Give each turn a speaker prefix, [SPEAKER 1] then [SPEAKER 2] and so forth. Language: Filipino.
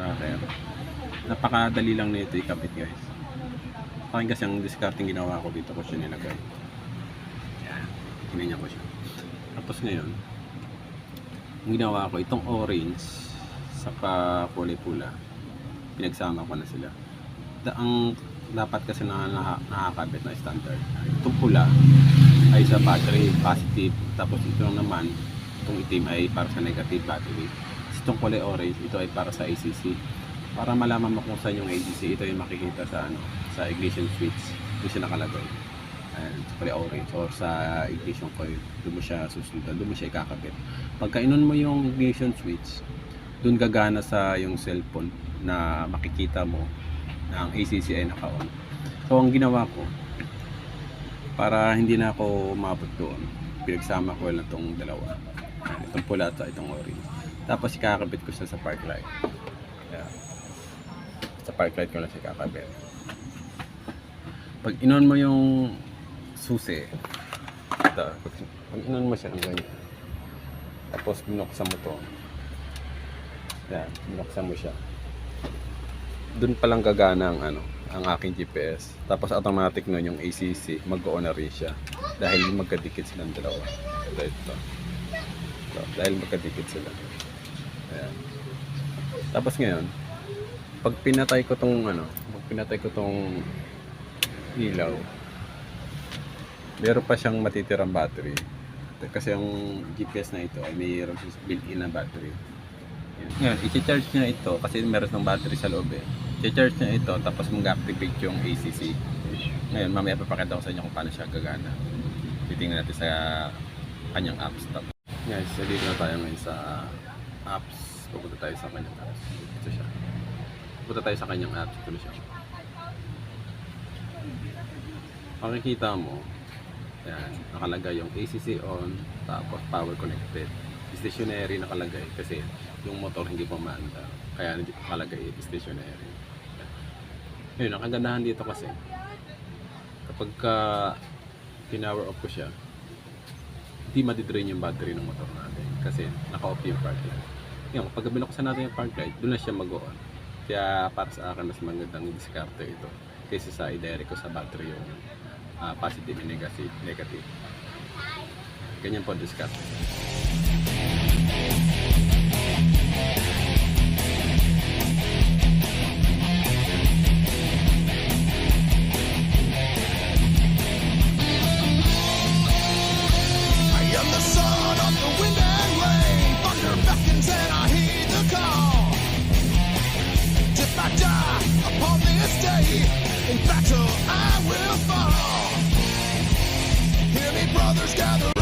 [SPEAKER 1] rocker. Napakadali lang nito ikabit guys. Akin kasi ang discarding ginawa ko dito ko siya nilagay. Yan, hinanya ko siya. Tapos ngayon, ang ginawa ko, itong orange sa kulay pula, pinagsama ko na sila. Ang dapat kasi nakakabit na standard, itong pula ay sa battery positive, tapos ito naman, itong itim ay para sa negative battery. Itong kulay orange, ito ay para sa ACC. Para malaman mo kung saan yung ACC, ito yung makikita sa sa ignition switch, doon siya nakalagay. And kulay orange or sa ignition coil, doon mo siya susundan, doon mo siya ikakabit. Pagka inon mo yung ignition switch, doon gagana sa yung cellphone na makikita mo na ang ACC ay naka-on. So ang ginawa ko, para hindi na ako umabot doon, pinagsama ko lang itong dalawa, itong pula at itong orange. Tapos ikakabit ko siya sa park light. Yeah. Sa park light ko lang siya ikakabit. Pag inon mo yung susi, ito, pag inon mo siya ng ganyan, tapos binuksan mo to, yan, binuksan mo siya, dun palang gagana ang aking GPS. Tapos automatic nun yung ACC mag-on na rin siya dahil magkadikit silang dalawa. Ito. Dahil magkadikit sila. Ayan. Tapos ngayon, pag pinatay ko tong ilaw, meron pa siyang matitirang battery. Kasi ang GPS na ito ay mayroon built-in na battery. Ngayon, i-charge niya ito kasi meron ng battery sa loob eh. I-charge niya ito tapos mag-activate yung ACC. Ngayon, mamaya papakita ko sa inyo kung paano siya gagana. Titingnan natin sa kanyang apps. Guys, so dito na tayo ngayon sa apps. Pupunta tayo sa kanyang apps. Ito siya. Pupunta tayo sa kanyang apps. Ito na siya. Makikita mo, yan, nakalagay yung ACC on, tapos power connected. Stationary nakalagay kasi yung motor hindi pumanda, kaya hindi nakalagay stationary. Ngayon, ang kagandahan dito kasi kapag pinower off ko siya, hindi madidrain yung battery ng motor natin kasi naka-off yung park light. Ngayon, kapag binuksan natin yung park light, doon na siya mag-on. Kaya para sa akin, mas magandang diskarte ito kaysa sa i-direct ko sa battery yung positive and negative. Ganyan po diskarte.
[SPEAKER 2] In battle I will fall. Hear me, brothers, gather.